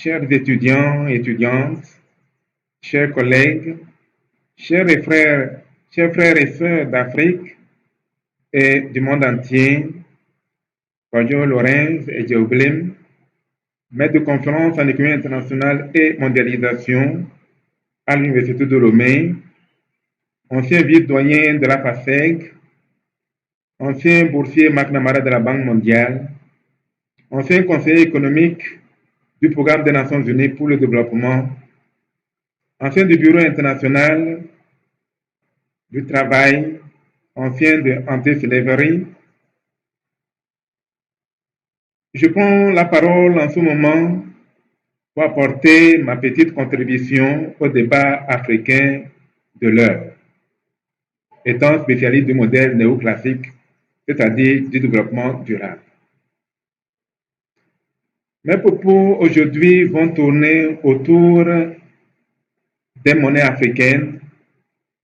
Chers étudiants, étudiantes, chers collègues, chers frères et sœurs d'Afrique et du monde entier, Bonjour Lorenz et Geoblim, maître de conférence en économie internationale et mondialisation à l'Université de Lomé, ancien vice-doyen de la FASEG, ancien boursier McNamara de la Banque mondiale, ancien conseiller économique du Programme des Nations Unies pour le développement, ancien du Bureau international du travail, ancien de Anti-Slavery. Je prends la parole en ce moment pour apporter ma petite contribution au débat africain de l'heure, étant spécialiste du modèle néoclassique, c'est-à-dire du développement durable. Mes propos aujourd'hui vont tourner autour des monnaies africaines,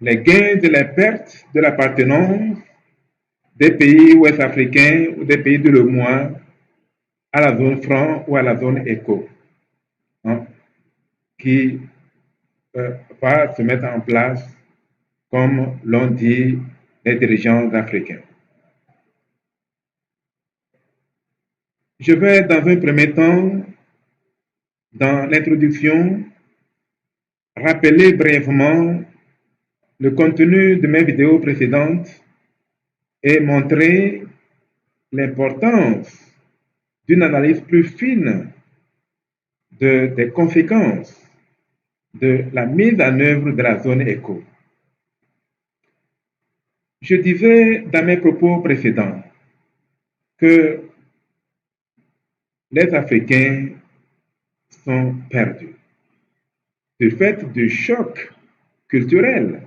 les gains et les pertes de l'appartenance des pays ouest africains ou des pays de l'UEMOA à la zone franc ou à la zone éco, hein, qui va se mettre en place, comme l'ont dit les dirigeants africains. Je vais, dans un premier temps, dans l'introduction, rappeler brièvement le contenu de mes vidéos précédentes et montrer l'importance d'une analyse plus fine des conséquences de la mise en œuvre de la zone éco. Je disais dans mes propos précédents que les Africains sont perdus du fait du choc culturel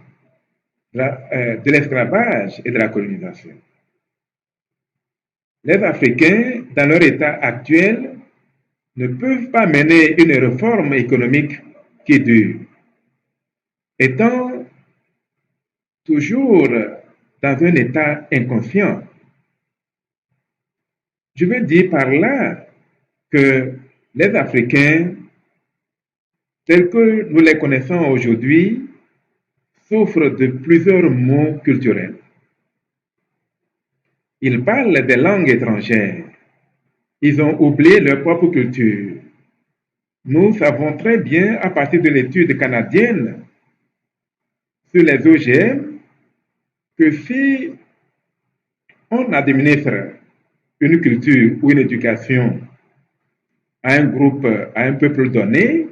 de l'esclavage et de la colonisation. Les Africains, dans leur état actuel, ne peuvent pas mener une réforme économique qui dure, étant toujours dans un état inconscient. Je veux dire par là que les Africains, tels que nous les connaissons aujourd'hui, souffrent de plusieurs maux culturels. Ils parlent des langues étrangères. Ils ont oublié leur propre culture. Nous savons très bien, à partir de l'étude canadienne sur les OGM, que si on administre une culture ou une éducation à un groupe, à un peuple donné,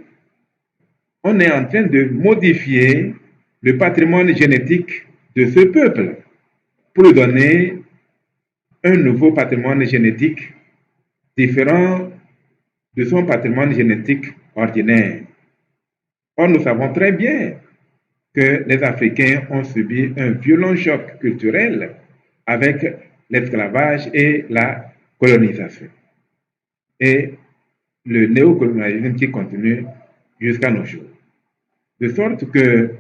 on est en train de modifier le patrimoine génétique de ce peuple pour lui donner un nouveau patrimoine génétique différent de son patrimoine génétique ordinaire. Or, nous savons très bien que les Africains ont subi un violent choc culturel avec l'esclavage et la colonisation. Et le néocolonialisme qui continue jusqu'à nos jours. De sorte que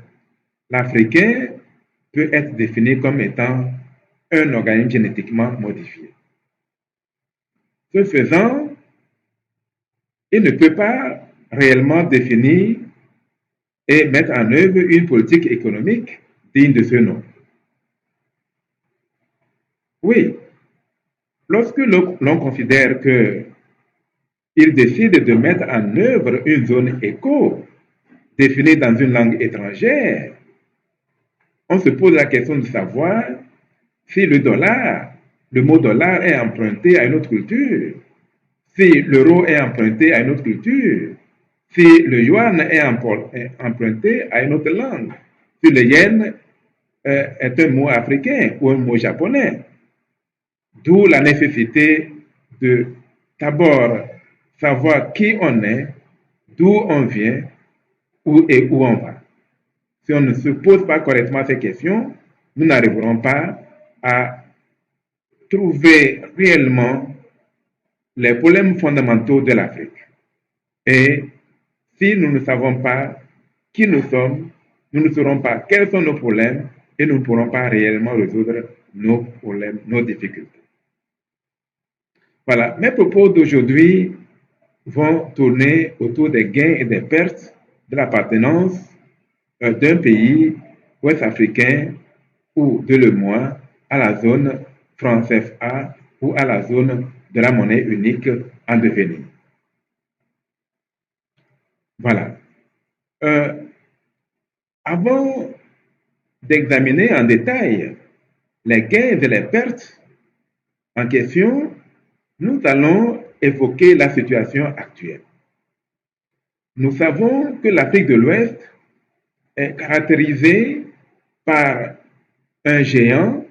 l'Africain peut être défini comme étant un organisme génétiquement modifié. Ce faisant, il ne peut pas réellement définir et mettre en œuvre une politique économique digne de ce nom. Oui, lorsque l'on considère qu'il décide de mettre en œuvre une zone éco définie dans une langue étrangère, on se pose la question de savoir si le mot dollar est emprunté à une autre culture, si l'euro est emprunté à une autre culture, si le yuan est emprunté à une autre langue, si le yen est un mot africain ou un mot japonais. D'où la nécessité de d'abord savoir qui on est, d'où on vient, où on va. Si on ne se pose pas correctement ces questions, nous n'arriverons pas à trouver réellement les problèmes fondamentaux de l'Afrique. Et si nous ne savons pas qui nous sommes, nous ne saurons pas quels sont nos problèmes et nous ne pourrons pas réellement résoudre nos problèmes, nos difficultés. Voilà, mes propos d'aujourd'hui vont tourner autour des gains et des pertes de l'appartenance d'un pays ouest-africain ou de le moins à la zone franc CFA ou à la zone de la monnaie unique en devenir. Voilà. Euh, Avant d'examiner en détail les gains et les pertes en question, nous allons évoquer la situation actuelle. Nous savons que l'Afrique de l'Ouest est caractérisée par un géant,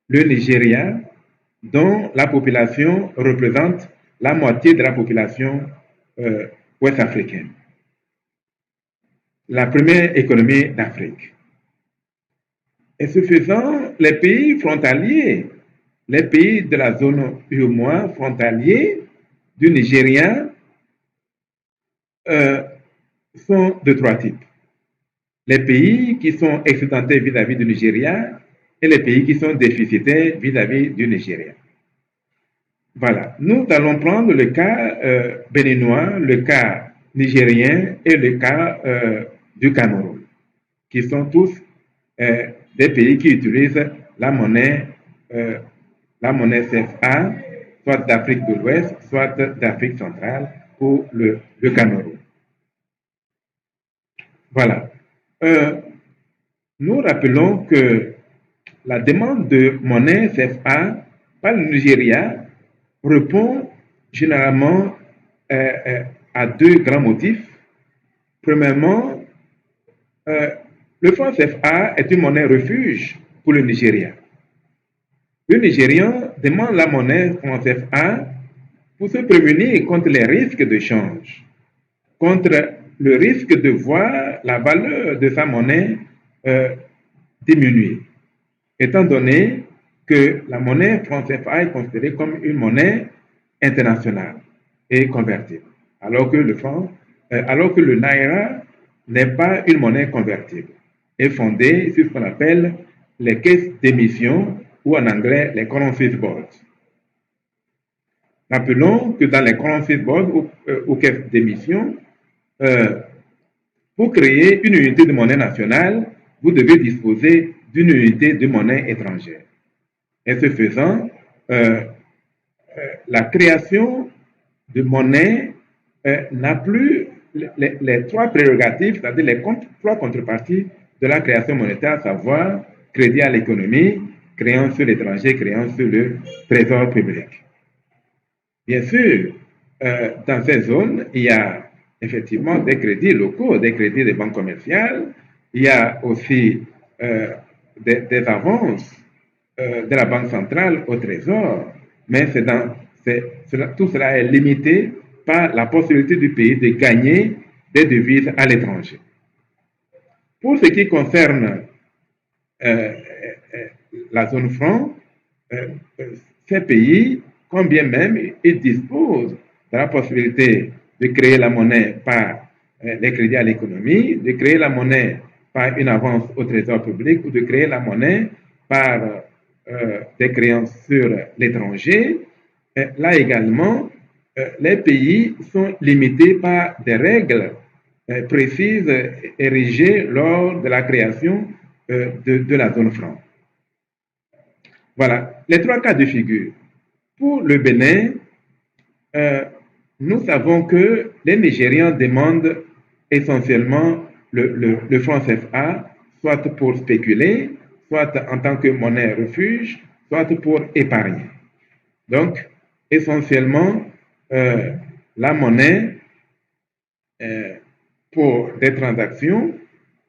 le Nigeria, dont la population représente la moitié de la population ouest-africaine. La première économie d'Afrique. Et ce faisant, les pays frontaliers, les pays de la zone UEMOA frontaliers du Nigeria sont de trois types. Les pays qui sont excédentaires vis-à-vis du Nigeria et les pays qui sont déficitaires vis-à-vis du Nigeria. Voilà. Nous allons prendre le cas béninois, le cas nigérien et le cas du Cameroun, qui sont tous des pays qui utilisent la monnaie CFA, soit d'Afrique de l'Ouest, soit d'Afrique centrale pour le Cameroun. Voilà. Nous rappelons que la demande de monnaie CFA par le Nigeria répond généralement à deux grands motifs. Premièrement, le franc CFA est une monnaie refuge pour le Nigeria. Le Nigérian demande la monnaie franc CFA pour se prémunir contre les risques de change, contre le risque de voir la valeur de sa monnaie diminuer, étant donné que la monnaie franc CFA est considérée comme une monnaie internationale et convertible, alors que le naira n'est pas une monnaie convertible, est fondée sur ce qu'on appelle les caisses d'émission ou en anglais les currency boards. Rappelons que dans les currency boards ou caisses d'émission, pour créer une unité de monnaie nationale, vous devez disposer d'une unité de monnaie étrangère. Et ce faisant, la création de monnaie n'a plus les trois prérogatives, c'est-à-dire les trois contreparties de la création monétaire, à savoir crédit à l'économie, créance sur l'étranger, créance sur le trésor public. Bien sûr, dans ces zones, il y a effectivement des crédits locaux, des crédits des banques commerciales, il y a aussi des avances de la Banque centrale au trésor, mais tout cela est limité par la possibilité du pays de gagner des devises à l'étranger. Pour ce qui concerne la zone franc, ces pays, quand bien même ils disposent de la possibilité de créer la monnaie par les crédits à l'économie, de créer la monnaie par une avance au trésor public ou de créer la monnaie par des créances sur l'étranger, là également, les pays sont limités par des règles précises érigées lors de la création de la zone franc. Voilà, les trois cas de figure. Pour le Bénin, nous savons que les Nigérians demandent essentiellement le franc CFA, soit pour spéculer, soit en tant que monnaie refuge, soit pour épargner. Donc, essentiellement, la monnaie pour des transactions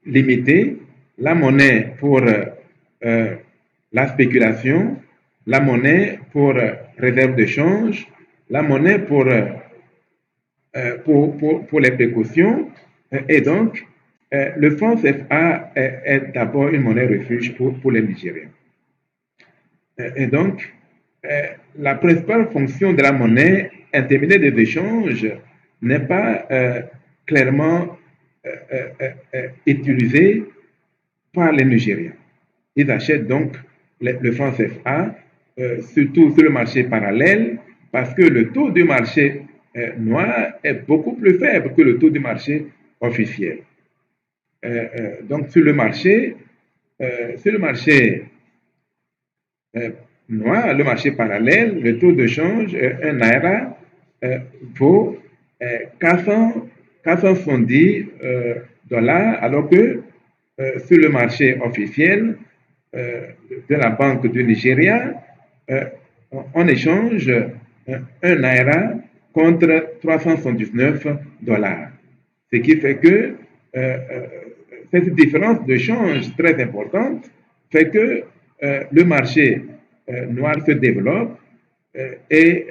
limitées, la monnaie pour la spéculation, la monnaie pour réserve de change, la monnaie pour les précautions, et donc le franc CFA est d'abord une monnaie refuge pour les Nigériens. Et donc, la principale fonction de la monnaie, intermédiaire des échanges, n'est pas clairement utilisée par les Nigériens. Ils achètent donc le franc CFA, surtout sur le marché parallèle, parce que le taux du marché noir est beaucoup plus faible que le taux du marché officiel. Donc sur le marché noir, le marché parallèle, le taux de change, un naira vaut 470 dollars, alors que sur le marché officiel de la Banque du Nigeria, on échange un naira contre 379 dollars. Ce qui fait que cette différence de change très importante fait que le marché noir se développe et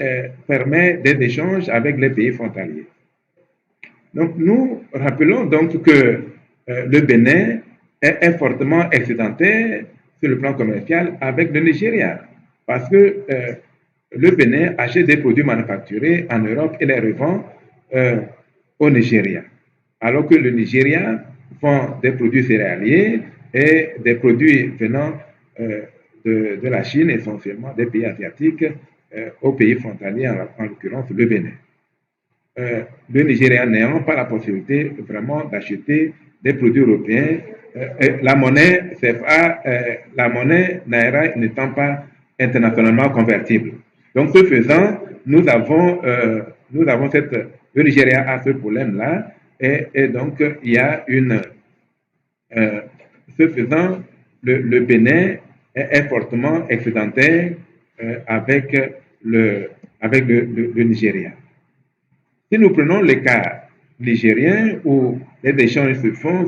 permet des échanges avec les pays frontaliers. Donc nous rappelons donc que le Bénin est fortement excédentaire sur le plan commercial avec le Nigeria, parce que le Bénin achète des produits manufacturés en Europe et les revend au Nigeria, alors que le Nigeria vend des produits céréaliers et des produits venant de la Chine, essentiellement des pays asiatiques, aux pays frontaliers, en l'occurrence le Bénin. Le Nigeria n'ayant pas la possibilité vraiment d'acheter des produits européens, la monnaie CFA, la monnaie Naira n'étant pas internationalement convertible. Donc, ce faisant, nous avons le Nigeria a ce problème-là, et donc il y a ce faisant, le Bénin est fortement excédentaire avec le Nigeria. Si nous prenons le cas nigérien où les échanges se font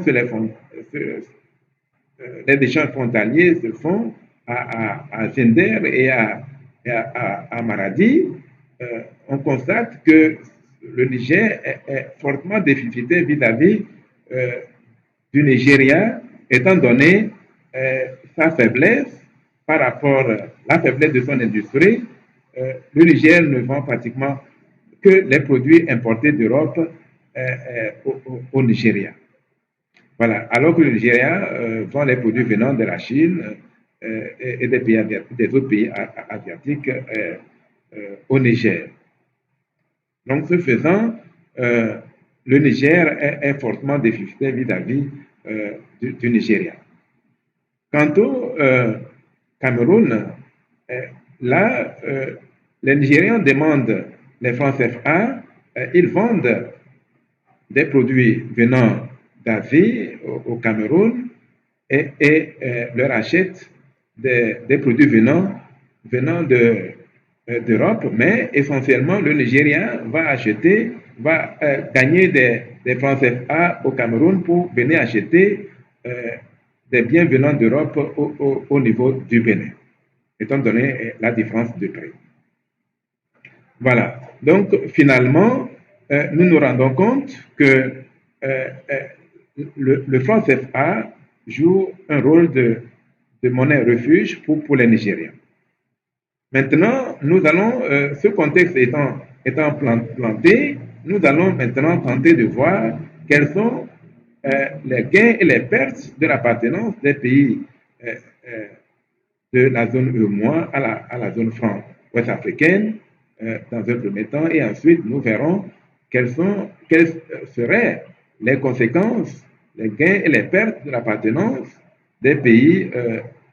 les échanges frontaliers se font à Zender et à Maradi, on constate que le Niger est fortement déficitaire vis-à-vis du Nigeria, étant donné sa faiblesse par rapport à la faiblesse de son industrie. Le Niger ne vend pratiquement que les produits importés d'Europe au Nigeria. Voilà. Alors que le Nigeria vend les produits venant de la Chine et des autres pays asiatiques au Niger. Donc, ce faisant, le Niger est fortement déficitaire vis-à-vis du Nigeria. Quant au Cameroun, là, les Nigérians demandent les francs CFA, ils vendent des produits venant d'Asie au Cameroun et leur achètent des produits venant d'Europe, mais essentiellement le Nigeria va gagner des francs CFA au Cameroun pour venir acheter des biens venant d'Europe au niveau du Bénin, étant donné la différence de prix. Voilà. Donc, finalement, nous nous rendons compte que le franc CFA joue un rôle de monnaie refuge pour les Nigériens. Maintenant, nous allons, ce contexte étant planté, nous allons maintenant tenter de voir quels sont les gains et les pertes de l'appartenance des pays de la zone EMOA à la zone franc ouest africaine dans un premier temps, et ensuite nous verrons quelles seraient les conséquences, les gains et les pertes de l'appartenance des pays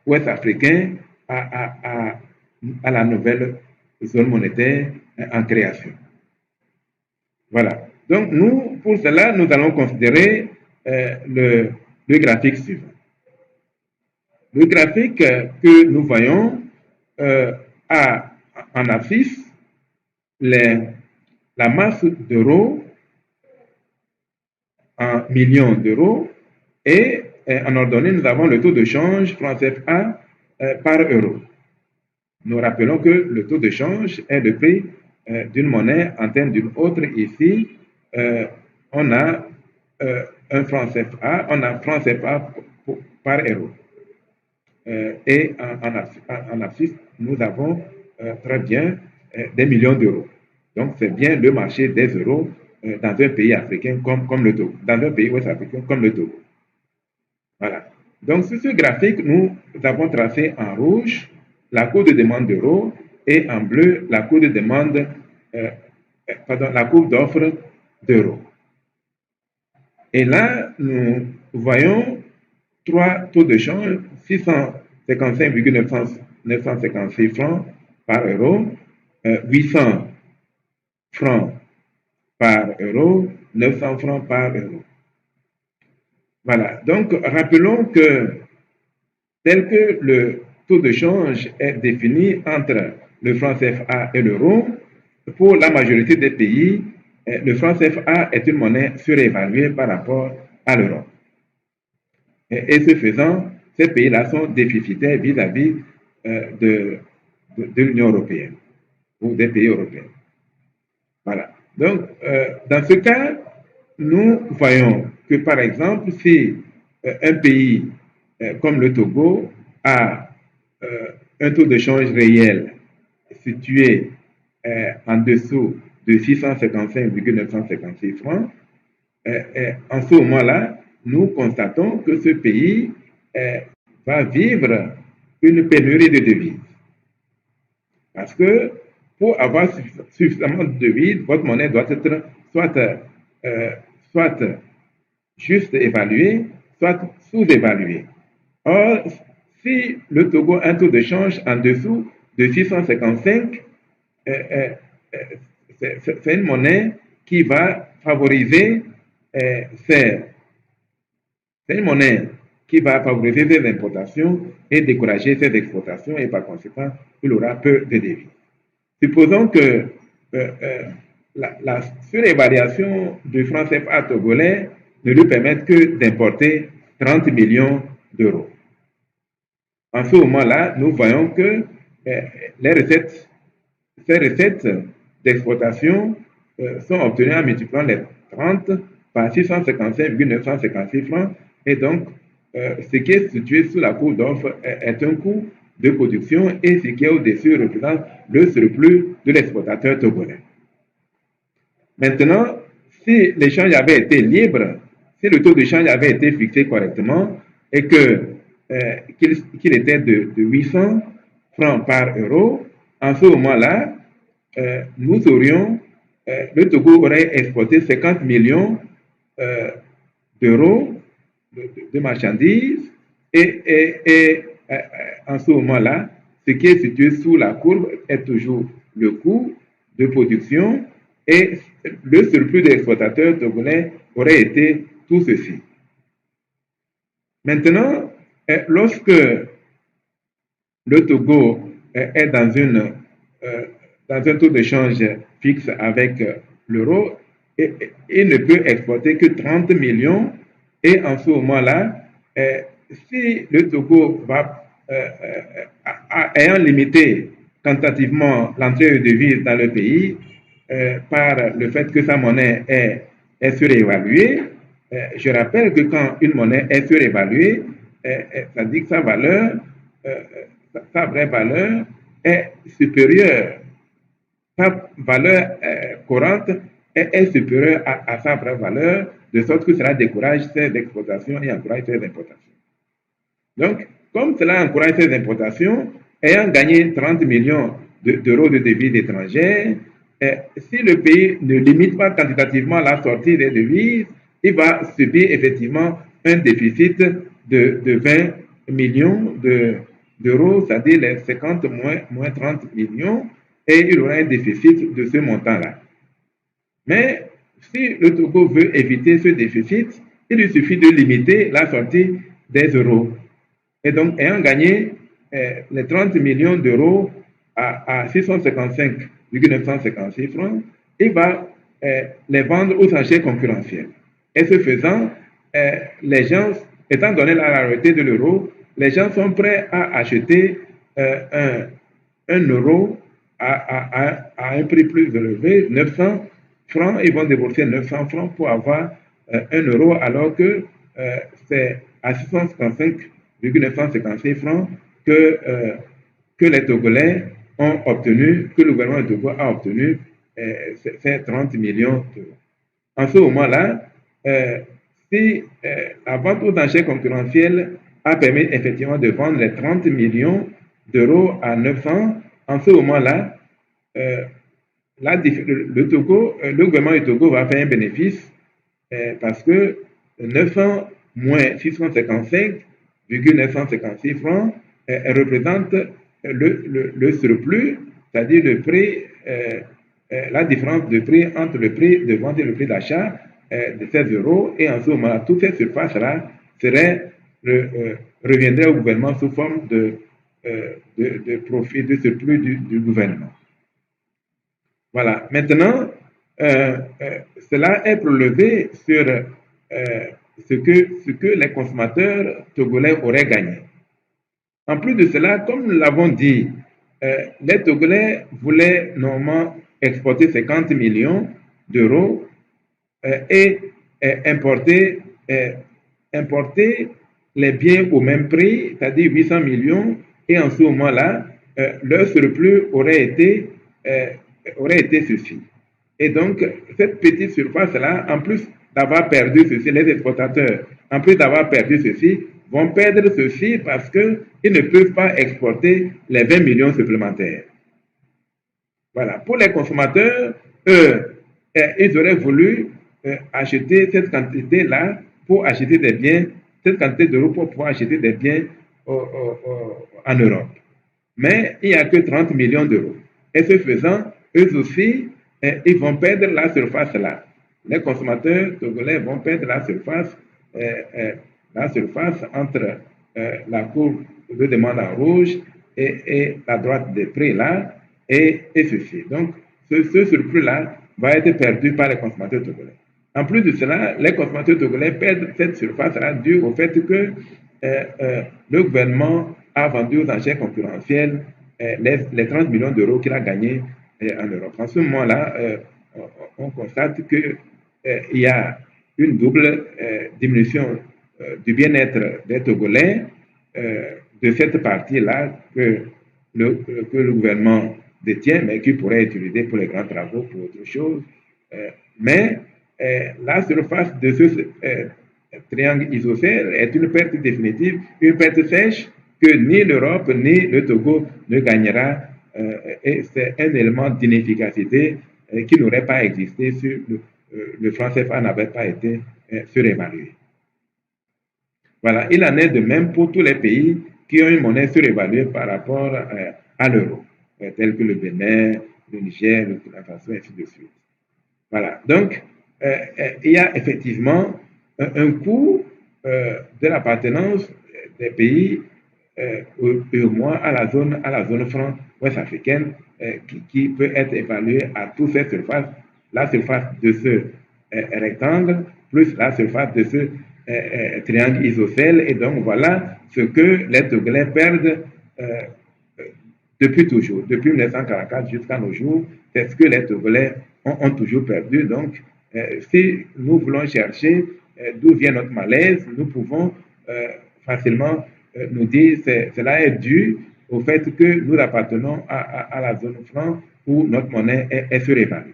ouest africains à la nouvelle zone monétaire en création. Voilà. Donc nous, pour cela, nous allons considérer le graphique suivant. Le graphique que nous voyons a en affiche la masse d'euros en millions d'euros, et en ordonnée, nous avons le taux de change franc CFA par euro. Nous rappelons que le taux de change est le prix d'une monnaie en termes d'une autre. Ici, on a un franc CFA, on a franc CFA par euro. Et en affiche, nous avons très bien des millions d'euros. Donc, c'est bien le marché des euros dans un pays africain comme le Togo, dans un pays ouest africain comme le Togo. Voilà. Donc, sur ce graphique, nous avons tracé en rouge la courbe de demande d'euros et en bleu la courbe de demande la courbe d'offre d'euros. Et là, nous voyons trois taux de change, 655,956 francs par euro, 800 francs par euro, 900 francs par euro. Voilà. Donc, rappelons que tel que le taux de change est défini entre le franc CFA et l'euro, pour la majorité des pays, le franc CFA est une monnaie surévaluée par rapport à l'euro. Et ce faisant, ces pays-là sont déficitaires vis-à-vis de l'Union européenne ou des pays européens. Voilà. Donc, dans ce cas, nous voyons que, par exemple, si un pays comme le Togo a un taux de change réel situé en dessous de 655,956 francs, en ce moment-là, nous constatons que ce pays va vivre une pénurie de devises. Parce que pour avoir suffisamment de devises, votre monnaie doit être soit juste évaluée, soit sous-évaluée. Or, si le Togo a un taux de change en dessous de 655, c'est une monnaie qui va favoriser c'est une monnaie qui va favoriser ses importations et décourager ses exportations et par conséquent, il aura peu de devises. Supposons que la surévaluation du franc CFA togolais ne lui permette que d'importer 30 millions d'euros. En ce moment-là, nous voyons que ces recettes d'exportation sont obtenues en multipliant les 30 par 655,956 francs et donc ce qui est situé sous la courbe d'offre est un coût de production et ce qui est au-dessus représente le surplus de l'exportateur togolais. Maintenant, si l'échange avait été libre, si le taux de change avait été fixé correctement et qu'il était de 800 francs par euro, en ce moment-là, nous aurions, le Togo aurait exporté 50 millions d'euros de marchandises et en ce moment-là, ce qui est situé sous la courbe est toujours le coût de production et le surplus des exportateurs togolais aurait été tout ceci. Maintenant, lorsque le Togo est dans un taux de change fixe avec l'euro, il ne peut exporter que 30 millions et en ce moment-là, si le Togo va, ayant limité quantitativement l'entrée de devises dans le pays par le fait que sa monnaie est surévaluée, je rappelle que quand une monnaie est surévaluée, ça dit que sa valeur, sa vraie valeur est supérieure, sa valeur courante est supérieure à sa vraie valeur, de sorte que cela décourage ses exportations et encourage ses importations. Donc, comme cela encourage ses importations, ayant gagné 30 millions d'euros de devises étrangères, si le pays ne limite pas quantitativement la sortie des devises, il va subir effectivement un déficit de 20 millions d'euros, c'est-à-dire les 50 moins 30 millions, et il aura un déficit de ce montant-là. Mais si le Togo veut éviter ce déficit, il lui suffit de limiter la sortie des euros. Et donc, ayant gagné les 30 millions d'euros à 655,956 francs, il va les vendre aux enchères concurrentielles. Et ce faisant, les gens, étant donné la rareté de l'euro, les gens sont prêts à acheter un euro à un prix plus élevé, 900 francs, ils vont débourser 900 francs pour avoir 1 euro, alors que c'est à 655,956 francs que les Togolais ont obtenu, que le gouvernement de Togo a obtenu ces 30 millions d'euros. En ce moment-là, si la vente aux enchères concurrentielles a permis effectivement de vendre les 30 millions d'euros à 900, en ce moment-là, le Togo, le gouvernement du Togo va faire un bénéfice parce que 900 moins 655,956 francs représente le surplus, c'est-à-dire le prix, la différence de prix entre le prix de vente et le prix d'achat de 16 euros. Et en ce moment-là, toutes ces surfaces-là reviendraient au gouvernement sous forme de profit, de surplus du gouvernement. Voilà. Maintenant, cela est prélevé sur ce que les consommateurs togolais auraient gagné. En plus de cela, comme nous l'avons dit, les Togolais voulaient normalement exporter 50 millions d'euros et importer, importer les biens au même prix, c'est-à-dire 800 millions, et en ce moment-là, leur surplus aurait été ceci. Et donc, cette petite surface-là, en plus d'avoir perdu ceci, les exportateurs, en plus d'avoir perdu ceci, vont perdre ceci parce qu'ils ne peuvent pas exporter les 20 millions supplémentaires. Voilà. Pour les consommateurs, eux, ils auraient voulu acheter cette quantité-là pour acheter des biens, cette quantité d'euros pour pouvoir acheter des biens en Europe. Mais il n'y a que 30 millions d'euros. Et ce faisant, eux aussi, ils vont perdre la surface là. Les consommateurs togolais vont perdre la surface entre la courbe de demande en rouge et la droite des prix là, et ceci. Donc, ce surplus-là va être perdu par les consommateurs togolais. En plus de cela, les consommateurs togolais perdent cette surface-là due au fait que le gouvernement a vendu aux enchères concurrentielles les 30 millions d'euros qu'il a gagnés en Europe. En ce moment-là, on constate qu'il y a une double diminution du bien-être des Togolais de cette partie-là que le gouvernement détient, mais qui pourrait être utilisée pour les grands travaux, pour autre chose. Mais la surface de ce triangle isocèle est une perte définitive, une perte sèche que ni l'Europe ni le Togo ne gagnera. Et c'est un élément d'inefficacité qui n'aurait pas existé si le franc CFA n'avait pas été surévalué. Voilà, il en est de même pour tous les pays qui ont une monnaie surévaluée par rapport à l'euro, tels que le Bénin, le Niger, le Burkina Faso, et ainsi de suite. Voilà, donc il y a effectivement un coût de l'appartenance des pays au moins à la zone franc ouest-africaine qui peut être évaluée à toutes ces surfaces, la surface de ce rectangle plus la surface de ce triangle isocèle. Et donc voilà ce que les Togolais perdent depuis toujours, depuis 1944 jusqu'à nos jours, c'est ce que les Togolais ont toujours perdu. Donc, si nous voulons chercher d'où vient notre malaise, nous pouvons facilement nous dire que cela est dû au fait que nous appartenons à la zone franc où notre monnaie est surévaluée.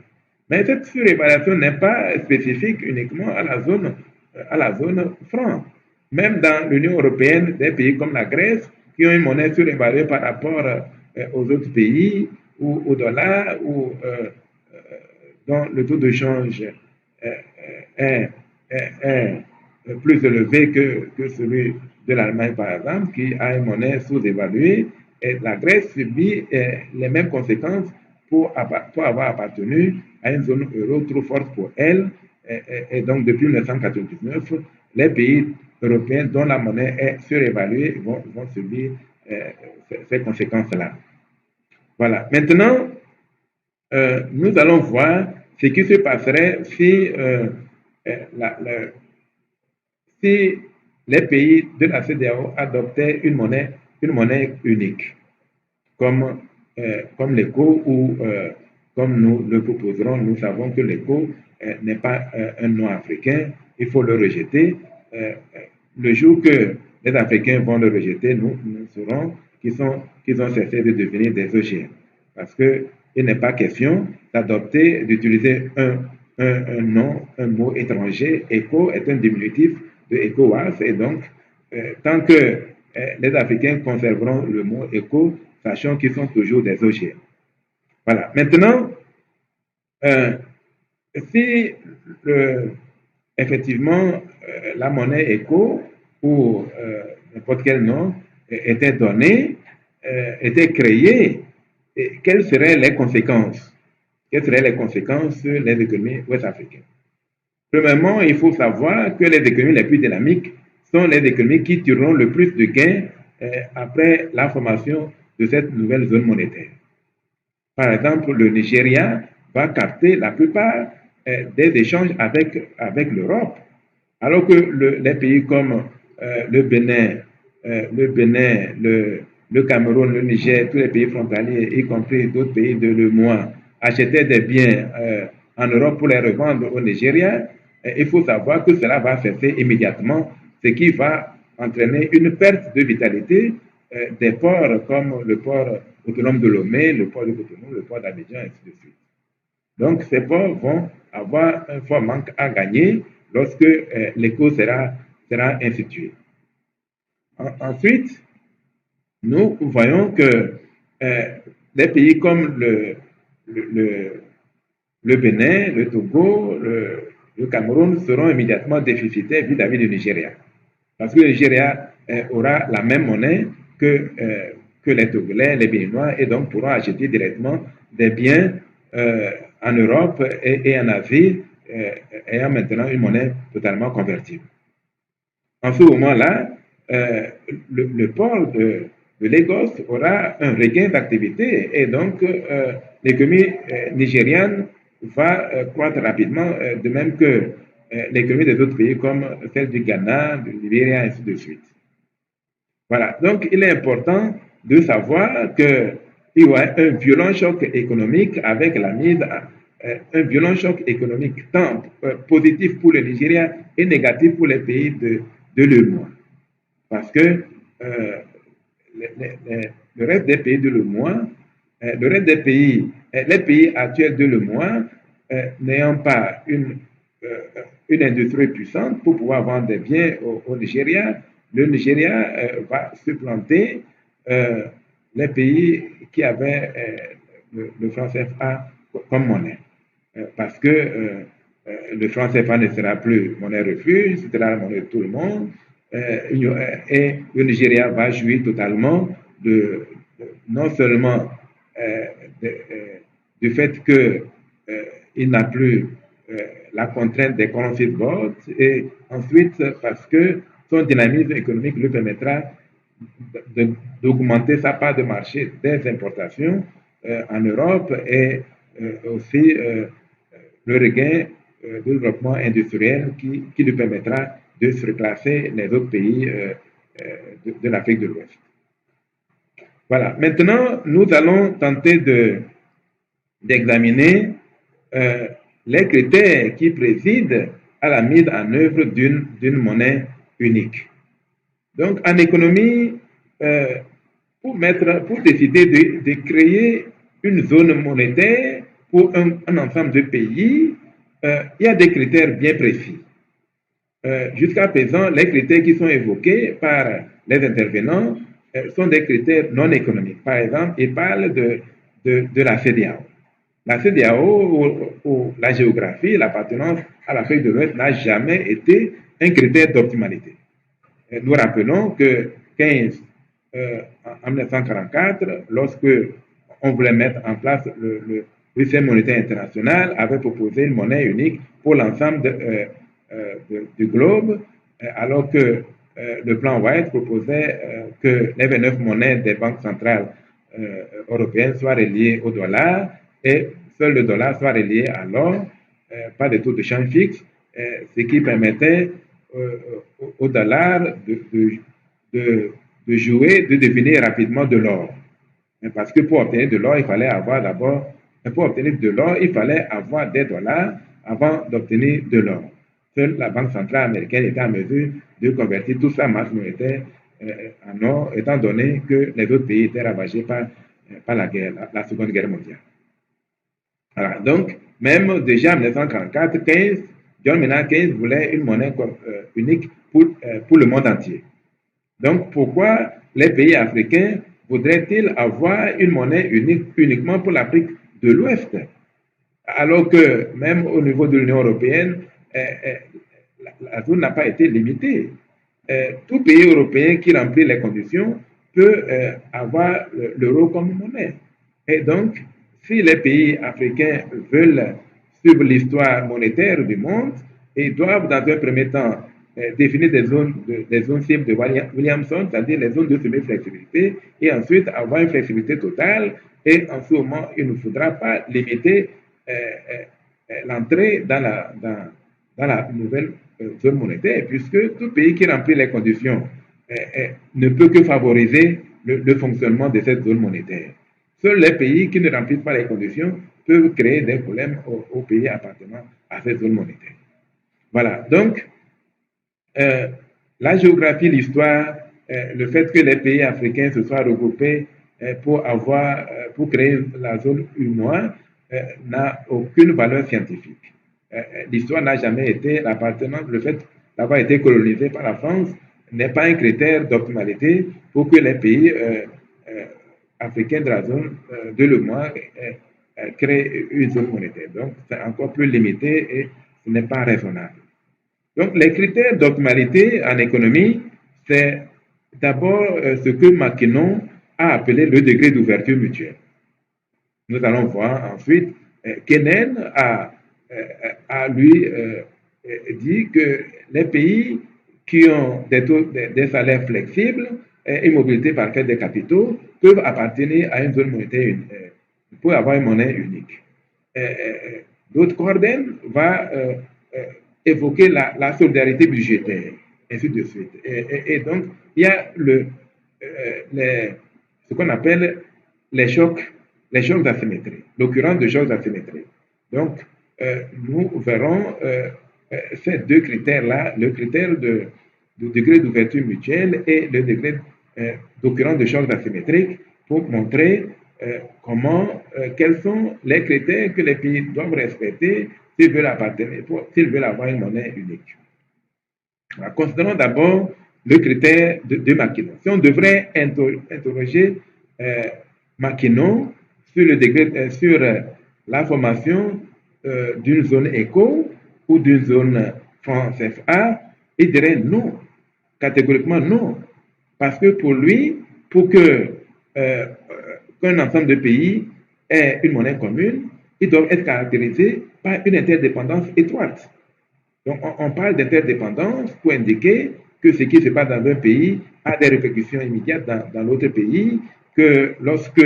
Mais cette surévaluation n'est pas spécifique uniquement à la zone franc. Même dans l'Union européenne, des pays comme la Grèce, qui ont une monnaie surévaluée par rapport aux autres pays, ou au dollar, ou dont le taux de change est plus élevé que celui de l'Allemagne, par exemple, qui a une monnaie sous-évaluée. Et la Grèce subit les mêmes conséquences pour avoir appartenu à une zone euro trop forte pour elle. Et donc, depuis 1999, les pays européens dont la monnaie est surévaluée vont subir ces conséquences-là. Voilà. Maintenant, nous allons voir ce qui se passerait si, si les pays de la CEDEAO adoptaient une monnaie unique, comme l'ECO ou comme nous le proposerons. Nous savons que l'ECO n'est pas un nom africain, il faut le rejeter. Le jour que les Africains vont le rejeter, nous saurons qu'ils ont cessé de devenir des OGM. Parce qu'il n'est pas question d'utiliser un nom, un mot étranger. ECO est un diminutif de ECOWAS, et donc, tant que les Africains conserveront le mot ECO, sachant qu'ils sont toujours des OGM. Voilà. Maintenant, Euh, si le- effectivement la monnaie éco ou n'importe quel nom était donné, était créé, et quelles seraient les conséquences? Quelles seraient les conséquences sur les économies ouest-africaines? Premièrement, il faut savoir que les économies les plus dynamiques sont les économies qui tireront le plus de gains après la formation de cette nouvelle zone monétaire. Par exemple, le Nigeria va capter la plupart des échanges avec l'Europe, alors que les pays comme le Bénin, le Cameroun, le Niger, tous les pays frontaliers, y compris d'autres pays de l'UEMOA, achetaient des biens en Europe pour les revendre au Nigeria, il faut savoir que cela va cesser immédiatement, ce qui va entraîner une perte de vitalité des ports comme le port autonome de Lomé, le port de Cotonou, le port d'Abidjan, et ainsi de suite. Donc, ces ports vont avoir un fort manque à gagner lorsque l'éco sera institué. Ensuite, nous voyons que des pays comme le, le Bénin, le Togo, le Cameroun seront immédiatement déficitaires vis-à-vis du Nigeria. Parce que le Nigeria aura la même monnaie que les Togolais, les Béninois, et donc pourront acheter directement des biens en Europe et en Asie, ayant maintenant une monnaie totalement convertible. En ce moment-là, le port de Lagos aura un regain d'activité et donc l'économie nigériane va croître rapidement, de même que l'économie des autres pays comme celle du Ghana, du Libéria, ainsi de suite. Voilà, donc il est important de savoir qu'il y aura un violent choc économique avec la mise un violent choc économique tant positif pour le Nigeria et négatif pour les pays de l'UEMOA. Parce que le reste des pays de l'UEMOA, le reste des pays, les pays actuels de l'UEMOA, n'ayant pas une industrie puissante pour pouvoir vendre des biens au Nigeria, le Nigeria va supplanter les pays qui avaient le franc CFA comme monnaie. Parce que le franc CFA ne sera plus monnaie refuge, ce sera la monnaie de tout le monde. Et le Nigeria va jouir totalement non seulement euh, de, du fait qu'il n'a plus la contrainte des currency boards, et ensuite parce que son dynamisme économique lui permettra d'augmenter sa part de marché des importations en Europe et aussi le regain de développement industriel qui lui permettra de surclasser les autres pays de l'Afrique de l'Ouest. Voilà. Maintenant, nous allons tenter d'examiner les critères qui président à la mise en œuvre d'une monnaie unique. Donc, en économie, pour décider de créer une zone monétaire pour un ensemble de pays, il y a des critères bien précis. Jusqu'à présent, les critères qui sont évoqués par les intervenants sont des critères non économiques. Par exemple, ils parlent de la CEDEAO. La CEDEAO ou la géographie, l'appartenance à l'Afrique de l'Ouest n'a jamais été un critère d'optimalité. Nous rappelons que 15, en 1944, lorsque on voulait mettre en place le système monétaire international, avait proposé une monnaie unique pour l'ensemble du globe, alors que le plan White proposait que les 29 monnaies des banques centrales européennes soient reliées au dollar et seul le dollar soit relié à l'or, pas de taux de change fixe, ce qui permettait au dollar de jouer, de devenir rapidement de l'or. Parce que pour obtenir de l'or, il fallait avoir d'abord, pour obtenir de l'or, il fallait avoir des dollars avant d'obtenir de l'or. Seule la Banque centrale américaine était en mesure de convertir toute sa masse monétaire en or, étant donné que les autres pays étaient ravagés par la guerre, la Seconde Guerre mondiale. Voilà. Donc, même déjà en 1944, John Maynard Keynes voulait une monnaie unique pour le monde entier. Donc, pourquoi les pays africains voudraient-ils avoir une monnaie unique uniquement pour l'Afrique de l'Ouest? Alors que même au niveau de l'Union européenne, la zone n'a pas été limitée. Tout pays européen qui remplit les conditions peut avoir l'euro comme monnaie. Et donc, si les pays africains veulent suivre l'histoire monétaire du monde, ils doivent dans un premier temps définir des zones cibles de Williamson, c'est-à-dire les zones de semi-flexibilité, et ensuite avoir une flexibilité totale. Et en ce moment, il ne faudra pas limiter l'entrée dans la nouvelle zone monétaire, puisque tout pays qui remplit les conditions ne peut que favoriser le fonctionnement de cette zone monétaire. Seuls les pays qui ne remplissent pas les conditions peuvent créer des problèmes aux pays appartenant à cette zone monétaire. Voilà, donc la géographie, l'histoire, le fait que les pays africains se soient regroupés pour créer la zone UMOA n'a aucune valeur scientifique. L'histoire n'a jamais été l'appartenance, le fait d'avoir été colonisé par la France n'est pas un critère d'optimalité pour que les pays africains de la zone de l'UMOA créent une zone monétaire. Donc, c'est encore plus limité et ce n'est pas raisonnable. Donc, les critères d'optimalité en économie, c'est d'abord ce que Maquinon a appelé le degré d'ouverture mutuelle. Nous allons voir ensuite Kenen a lui dit que les pays qui ont des salaires flexibles et une mobilité parfaite des capitaux peuvent appartenir à une zone monétaire, peuvent avoir une monnaie unique. D'autres Corden va évoquer la solidarité budgétaire, ainsi de suite. Et donc, il y a ce qu'on appelle les chocs d'asymétrie, l'occurrence de chocs d'asymétrie. Donc, nous verrons ces deux critères-là, le critère du degré d'ouverture mutuelle et le degré d'occurrence de chocs asymétriques, pour montrer quels sont les critères que les pays doivent respecter s'ils veulent avoir une monnaie unique. Alors, considérons d'abord le critère de Maquinon. Si on devrait interroger Maquinon sur la formation d'une zone éco ou d'une zone franc CFA, il dirait non, catégoriquement non. Parce que pour lui, pour qu'un ensemble de pays ait une monnaie commune, ils doivent être caractérisés par une interdépendance étroite. Donc, on parle d'interdépendance pour indiquer que ce qui se passe dans un pays a des répercussions immédiates dans l'autre pays, que lorsque,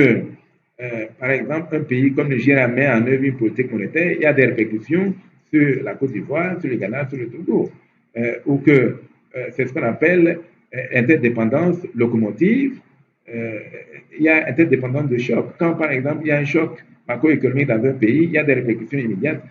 par exemple, un pays comme le Nigeria met en œuvre une politique monétaire, il y a des répercussions sur la Côte d'Ivoire, sur le Ghana, sur le Togo, ou que c'est ce qu'on appelle interdépendance locomotive. Il y a interdépendance de choc. Quand, par exemple, il y a un choc macroéconomique dans un pays, il y a des répercussions immédiates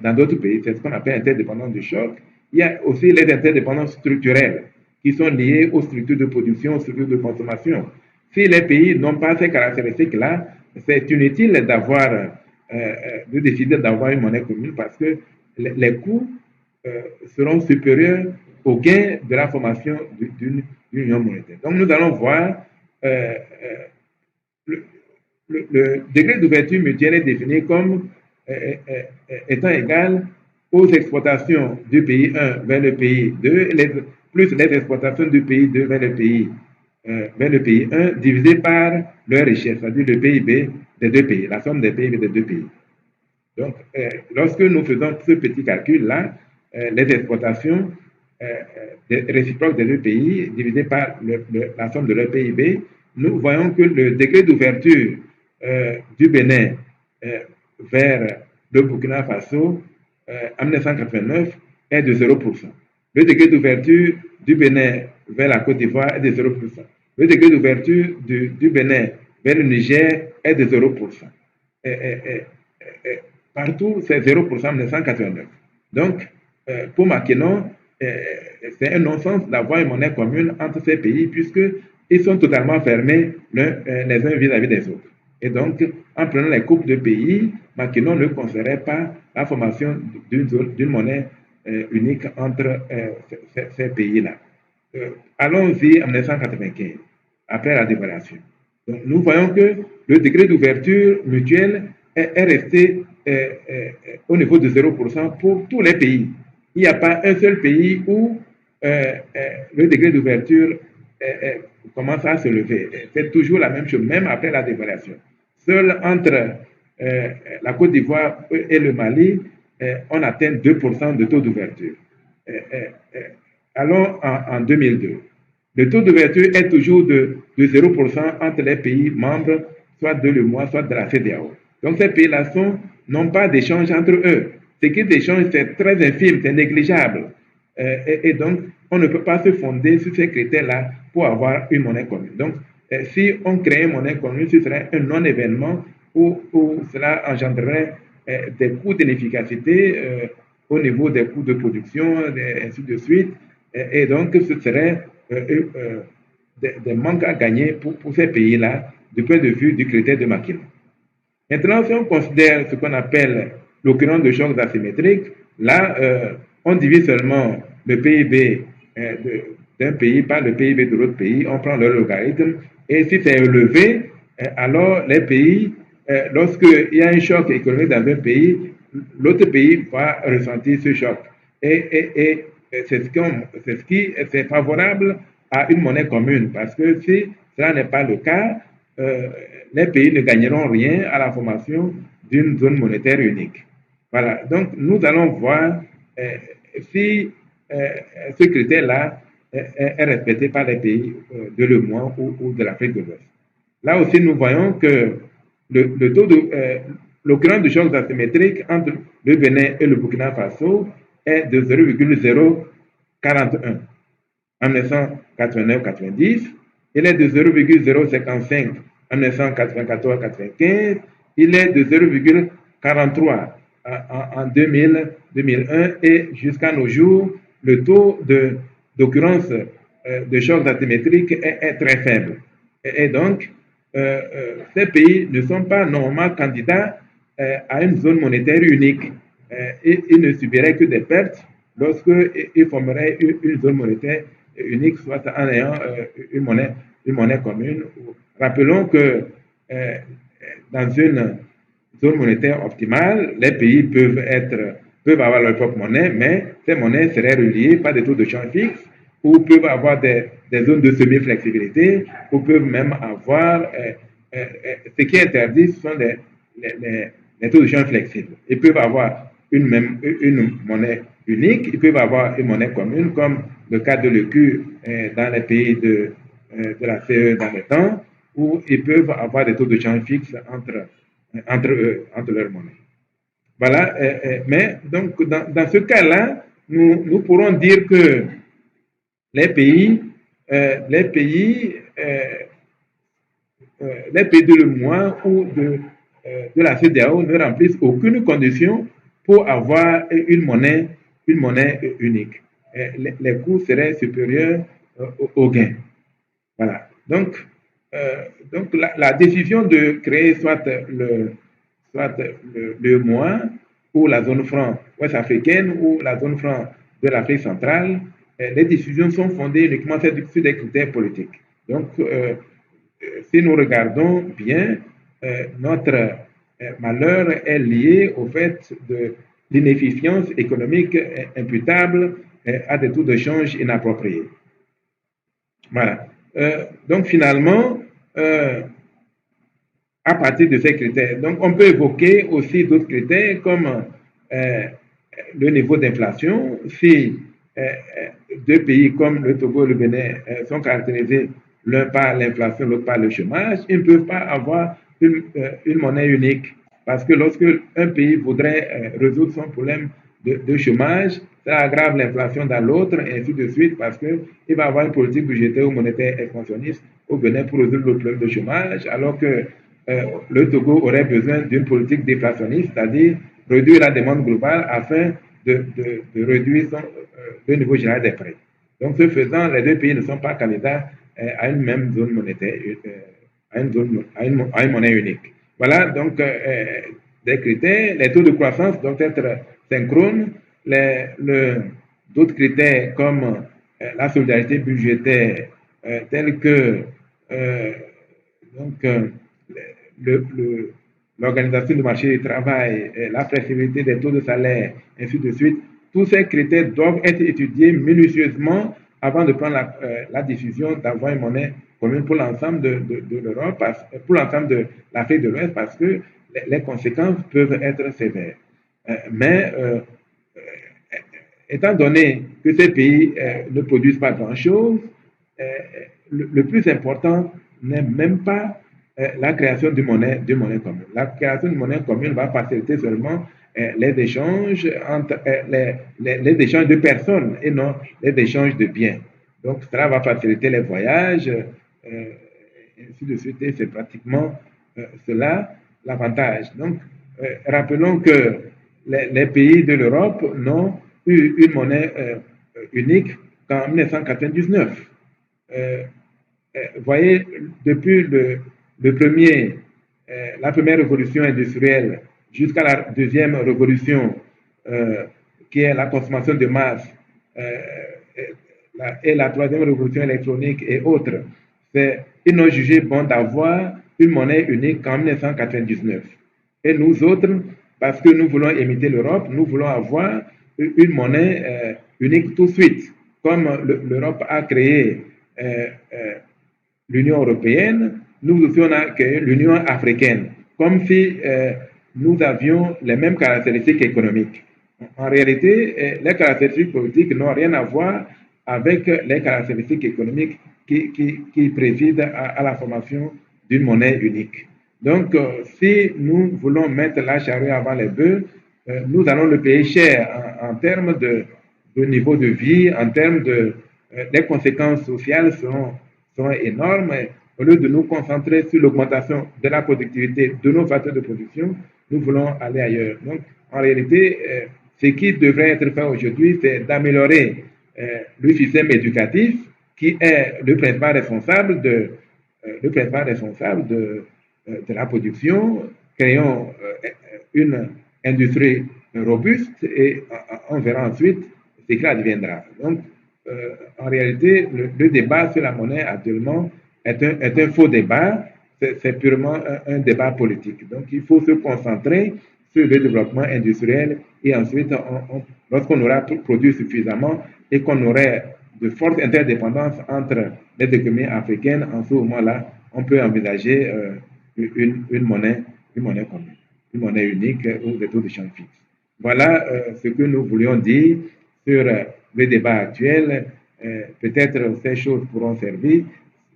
dans d'autres pays. C'est ce qu'on appelle interdépendance de choc. Il y a aussi les interdépendances structurelles qui sont liées aux structures de production, aux structures de consommation. Si les pays n'ont pas ces caractéristiques-là, c'est inutile de décider d'avoir une monnaie commune parce que les coûts seront supérieurs aux gains de la formation d'une union monétaire. Donc nous allons voir le degré d'ouverture mutuelle est défini comme étant égal aux exportations du pays 1 vers le pays 2, plus les exportations du pays 2 vers le pays 1, divisé par leur richesse, c'est-à-dire le PIB des deux pays, la somme des PIB des deux pays. Donc, lorsque nous faisons ce petit calcul-là, les exportations réciproques des deux pays divisées par la somme de leur PIB, nous voyons que le degré d'ouverture du Bénin vers le Burkina Faso en 1989 est de 0%. Le degré d'ouverture du Bénin vers la Côte d'Ivoire est de 0%. Le degré d'ouverture du Bénin vers le Niger est de 0%. Partout, c'est 0% en 1989. Donc, pour Maquinon, c'est un non-sens d'avoir une monnaie commune entre ces pays puisqu'ils sont totalement fermés les uns vis-à-vis des autres. Et donc, en prenant les coupes de pays, Maquinon ne considérait pas la formation d'une monnaie unique entre ces pays-là. Allons-y en 1995, après la dévaluation. Donc, nous voyons que le degré d'ouverture mutuelle est resté au niveau de 0% pour tous les pays. Il n'y a pas un seul pays où le degré d'ouverture commence à se lever. C'est toujours la même chose, même après la dévaluation. Seul entre la Côte d'Ivoire et le Mali, on atteint 2% de taux d'ouverture. Allons en 2002. Le taux d'ouverture est toujours de 0% entre les pays membres, soit de l'UEMOA, soit de la CEDEAO. Donc ces pays-là n'ont pas d'échange entre eux. Ce qu'ils échangent, c'est très infime, c'est négligeable. Et donc, on ne peut pas se fonder sur ces critères-là pour avoir une monnaie commune. Donc, si on crée une monnaie commune, ce serait un non-événement où cela engendrerait des coûts d'inefficacité au niveau des coûts de production, et ainsi de suite. Et donc, ce serait des manques à gagner pour ces pays-là du point de vue du critère de Maquin. Maintenant, si on considère ce qu'on appelle l'occurrence de chocs asymétriques, là, on divise seulement le PIB d'un pays par le PIB de l'autre pays, on prend le logarithme, et si c'est élevé, alors les pays, lorsqu'il y a un choc économique dans un pays, l'autre pays va ressentir ce choc. Et c'est ce qui est favorable à une monnaie commune, parce que si cela n'est pas le cas, les pays ne gagneront rien à la formation d'une zone monétaire unique. Voilà, donc nous allons voir si ce critère-là est respecté par les pays de l'UEMOA ou de l'Afrique de l'Ouest. Là aussi, nous voyons que le taux de l'occurrence de chocs asymétriques entre le Bénin et le Burkina Faso est de 0,041 en 1989-90. Il est de 0,055 en 1994-95. Il est de 0,43 en 2001 et jusqu'à nos jours, le taux d'occurrence de chocs asymétriques est très faible. Et donc, ces pays ne sont pas normalement candidats à une zone monétaire unique. Et ils ne subiraient que des pertes lorsqu'ils formeraient une zone monétaire unique, soit en ayant une monnaie commune. Rappelons que dans une zone monétaire optimale, les pays peuvent avoir leur propre monnaie, mais ces monnaies seraient reliées par des taux de change fixes ou peuvent avoir des zones de semi-flexibilité ou peuvent même avoir ce qui est interdit, ce sont les taux de change flexibles. Ils peuvent avoir une monnaie unique, ils peuvent avoir une monnaie commune, comme le cas de l'ECU dans les pays de la CE dans le temps, où ils peuvent avoir des taux de change fixes entre leurs monnaies. Voilà, mais donc dans ce cas-là, nous pourrons dire que les pays de l'UEMOA ou de la CEDEAO ne remplissent aucune condition pour avoir une monnaie unique. Les coûts seraient supérieurs aux gains. Voilà. Donc la décision de créer soit le MOA ou la zone franc ouest africaine ou la zone franc de l'Afrique centrale, les décisions sont fondées uniquement sur des critères politiques. Donc, si nous regardons bien, notre malheur est lié au fait de l'inefficience économique imputable à des taux de change inappropriés. Voilà. Donc finalement, à partir de ces critères, donc on peut évoquer aussi d'autres critères comme le niveau d'inflation. Si deux pays comme le Togo et le Bénin sont caractérisés l'un par l'inflation, l'autre par le chômage, ils ne peuvent pas avoir une monnaie unique. Parce que lorsque un pays voudrait résoudre son problème de chômage, ça aggrave l'inflation dans l'autre, et ainsi de suite, parce qu'il va avoir une politique budgétaire ou monétaire expansionniste au Bénin pour résoudre le problème de chômage, alors que le Togo aurait besoin d'une politique déflationniste, c'est-à-dire réduire la demande globale afin de réduire le niveau général des prix. Donc, ce faisant, les deux pays ne sont pas candidats à une même zone monétaire, à une monnaie unique. Voilà, donc, des critères. Les taux de croissance doivent être synchrones. D'autres critères comme la solidarité budgétaire, tels que donc, l'organisation du marché du travail, la flexibilité des taux de salaire, ainsi de suite. Tous ces critères doivent être étudiés minutieusement avant de prendre la décision d'avoir une monnaie commune pour l'ensemble de l'Europe, pour l'ensemble de l'Afrique de l'Ouest, parce que les conséquences peuvent être sévères. Mais étant donné que ces pays ne produisent pas grand-chose, le plus important n'est même pas la création d'une monnaie commune. La création d'une monnaie commune va faciliter seulement les échanges entre les échanges de personnes et non les échanges de biens. Donc, cela va faciliter les voyages, ainsi de suite, et c'est pratiquement cela l'avantage. Donc, rappelons que les pays de l'Europe n'ont eu une monnaie unique qu'en 1999. Vous voyez, depuis la première révolution industrielle jusqu'à la deuxième révolution, qui est la consommation de masse, et la troisième révolution électronique et autres, ils n'ont jugé bon d'avoir une monnaie unique qu'en 1999. Et nous autres, parce que nous voulons imiter l'Europe, nous voulons avoir une monnaie unique tout de suite. Comme l'Europe a créé l'Union européenne, nous aussi on a créé l'Union africaine, comme si nous avions les mêmes caractéristiques économiques. En réalité, les caractéristiques politiques n'ont rien à voir avec les caractéristiques économiques qui président à la formation d'une monnaie unique. Donc, si nous voulons mettre la charrue avant les bœufs, nous allons le payer cher en termes de niveau de vie, en termes de... les conséquences sociales seront énormes. Au lieu de nous concentrer sur l'augmentation de la productivité de nos facteurs de production, nous voulons aller ailleurs. Donc, en réalité, ce qui devrait être fait aujourd'hui, c'est d'améliorer le système éducatif, qui est le principal responsable de la production. Créons une industrie robuste et on verra ensuite ce qu'il adviendra. Donc, en réalité, le débat sur la monnaie actuellement est un faux débat, c'est purement débat politique. Donc, il faut se concentrer sur le développement industriel et ensuite, lorsqu'on aura produit suffisamment et qu'on aurait de fortes interdépendances entre les économies africaines, en ce moment-là, on peut envisager une monnaie commune, une monnaie unique ou des taux de change fixes. Voilà ce que nous voulions dire sur le débat actuel. Peut-être ces choses pourront servir.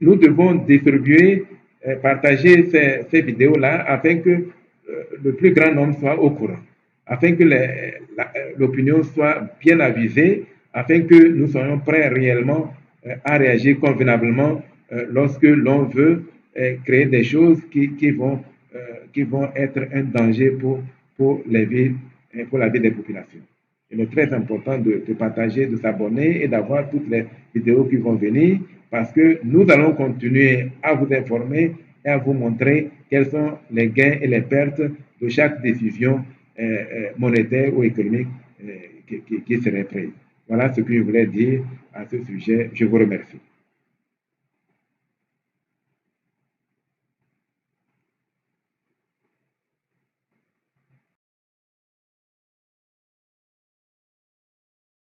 Nous devons distribuer, partager ces vidéos-là afin que le plus grand nombre soit au courant, afin que l'opinion soit bien avisée, afin que nous soyons prêts réellement à réagir convenablement lorsque l'on veut créer des choses qui vont être un danger pour la vie des populations. Il est très important de partager, de s'abonner et d'avoir toutes les vidéos qui vont venir parce que nous allons continuer à vous informer et à vous montrer quels sont les gains et les pertes de chaque décision monétaire ou économique qui serait prise. Voilà ce que je voulais dire à ce sujet. Je vous remercie.